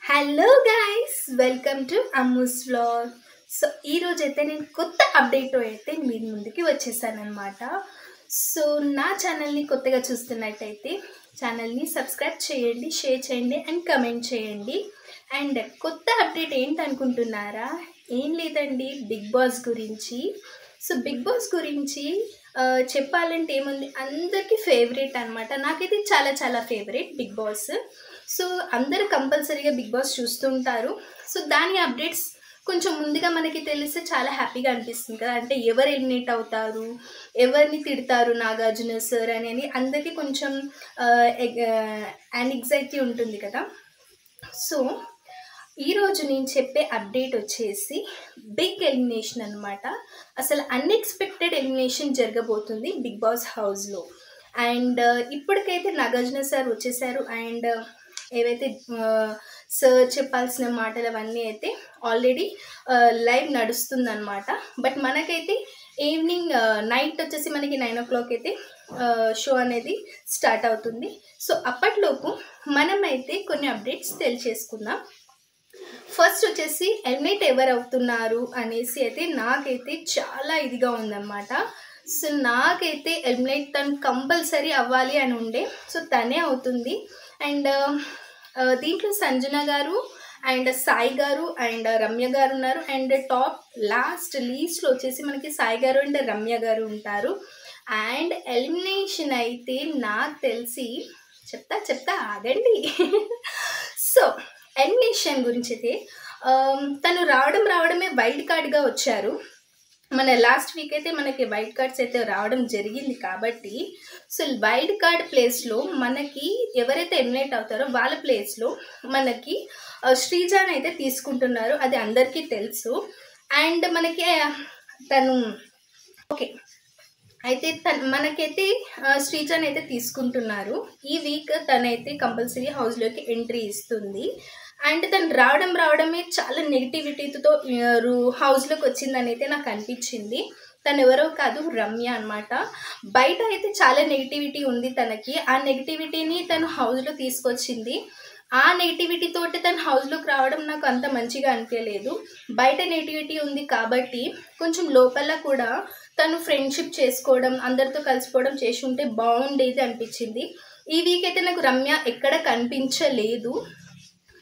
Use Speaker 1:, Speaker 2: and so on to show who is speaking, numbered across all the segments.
Speaker 1: Hello guys, welcome to Ammu's vlog. So ఈరోజు అయితే నేను కొత్త అప్డేట్తో అయితే మీ ముందుకి వచ్చేసాను అనమాట. సో నా ఛానల్ని కొత్తగా చూస్తున్నట్టయితే ఛానల్ని సబ్స్క్రైబ్ చేయండి, షేర్ చేయండి అండ్ కమెంట్ చేయండి. అండ్ కొత్త అప్డేట్ ఏంటనుకుంటున్నారా? ఏం లేదండి, బిగ్ బాస్ గురించి. సో బిగ్ బాస్ గురించి చెప్పాలంటే ఏముంది, అందరికీ ఫేవరెట్ అనమాట. నాకైతే చాలా చాలా ఫేవరెట్ బిగ్ బాస్. సో అందరూ కంపల్సరీగా బిగ్ బాస్ చూస్తుంటారు. సో దాని అప్డేట్స్ కొంచెం ముందుగా మనకి తెలిస్తే చాలా హ్యాపీగా అనిపిస్తుంది కదా. అంటే ఎవరు ఎలిమినేట్ అవుతారు, ఎవరిని తిడతారు నాగార్జున సార్ అని అందరికీ కొంచెం యాంగ్జైటీ ఉంటుంది కదా. సో ఈరోజు నేను చెప్పే అప్డేట్ వచ్చేసి బిగ్ ఎలిమినేషన్ అనమాట. అసలు అన్ఎక్స్పెక్టెడ్ ఎలిమినేషన్ జరగబోతుంది బిగ్ బాస్ హౌస్లో. అండ్ ఇప్పటికైతే నాగార్జున సార్ వచ్చేసారు. అండ్ ఏవైతే సార్ చెప్పాల్సిన మాటలు అవన్నీ అయితే ఆల్రెడీ లైవ్ నడుస్తుందన్నమాట. బట్ మనకైతే ఈవినింగ్ నైట్ వచ్చేసి మనకి 9 o'clock అయితే షో అనేది స్టార్ట్ అవుతుంది. సో అప్పట్లోపు మనమైతే కొన్ని అప్డేట్స్ తెలియచేసుకుందాం. ఫస్ట్ వచ్చేసి ఎలిమినేట్ ఎవరు అవుతున్నారు అనేసి అయితే నాకైతే చాలా ఇదిగా ఉందన్నమాట. సో నాకైతే ఎలిమినేట్ తను కంపల్సరీ అవ్వాలి అని ఉండే. సో తనే అవుతుంది. అండ్ దీంట్లో సంజన గారు అండ్ సాయి గారు అండ్ రమ్య గారు ఉన్నారు. అండ్ టాప్ లీస్ట్లో వచ్చేసి మనకి సాయి గారు అండ్ రమ్య గారు ఉంటారు. అండ్ ఎలిమినేషన్ అయితే నాకు తెలిసి చెప్తా ఆగండి. సో ఎలిమినేషన్ గురించి అయితే తను రావడమే వైల్డ్ కార్డ్గా వచ్చారు. మన లాస్ట్ వీక్ అయితే మనకి వైల్డ్ కార్డ్స్ అయితే రావడం జరిగింది కాబట్టి, సో వైల్డ్ కార్డ్ ప్లేస్లో మనకి ఎవరైతే ఎలిమినేట్ అవుతారో వాళ్ళ ప్లేస్లో మనకి శ్రీజాని అయితే తీసుకుంటున్నారు. అది అందరికీ తెలుసు. అండ్ మనకి తను ఓకే అయితే మనకైతే శ్రీజాని అయితే తీసుకుంటున్నారు. ఈ వీక్ తనైతే కంపల్సరీ హౌస్లోకి ఎంట్రీ ఇస్తుంది. అండ్ తను రావడమే చాలా నెగిటివిటీతో హౌస్లోకి వచ్చిందని అయితే నాకు అనిపించింది. తను ఎవరో కాదు, రమ్య అనమాట. బయట అయితే చాలా నెగిటివిటీ ఉంది తనకి. ఆ నెగిటివిటీని తను హౌస్లో తీసుకొచ్చింది. ఆ నెగిటివిటీ తోటి తను హౌస్లోకి రావడం నాకు అంత మంచిగా అనిపించలేదు. బయట నెగిటివిటీ ఉంది కాబట్టి కొంచెం లోపల కూడా తను ఫ్రెండ్షిప్ చేసుకోవడం, అందరితో కలిసిపోవడం చేసి ఉంటే బాగుండేది అనిపించింది. ఈ వీక్ అయితే నాకు రమ్య ఎక్కడ కనిపించలేదు.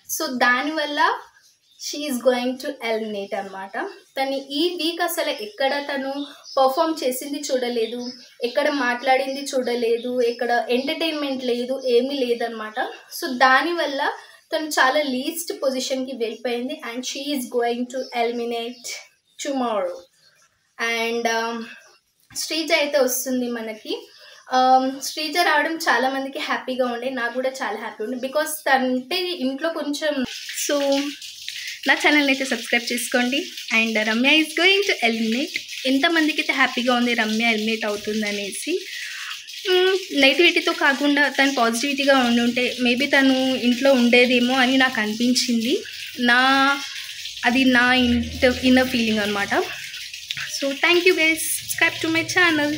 Speaker 1: సో దానివల్ల షీఈస్ గోయింగ్ టు ఎలిమినేట్ అనమాట. తను ఈ వీక్ అసలు ఎక్కడ తను పర్ఫామ్ చేసింది చూడలేదు, ఎక్కడ మాట్లాడింది చూడలేదు, ఎక్కడ ఎంటర్టైన్మెంట్ లేదు, ఏమీ లేదనమాట. సో దానివల్ల తను చాలా లీస్ట్ పొజిషన్కి వెళ్ళిపోయింది. And she's going to eliminate tomorrow. And Sreeja అయితే వస్తుంది మనకి. శ్రీజ రావడం చాలా మందికి హ్యాపీగా ఉండే, నాకు కూడా చాలా హ్యాపీ ఉండే. బికాస్ తనంటే ఇంట్లో కొంచెం. సో నా ఛానల్ని అయితే సబ్స్క్రైబ్ చేసుకోండి. And Ramya is going to eliminate. ఎంతమందికి అయితే హ్యాపీగా ఉంది రమ్య ఎలిమినేట్ అవుతుంది అనేసి. నెగిటివిటీతో కాకుండా తను పాజిటివిటీగా ఉండుంటే మేబీ తను ఇంట్లో ఉండేదేమో అని నాకు అనిపించింది. అది నా ఇన్నర్ ఫీలింగ్ అనమాట. So thank you guys, subscribe to my channel.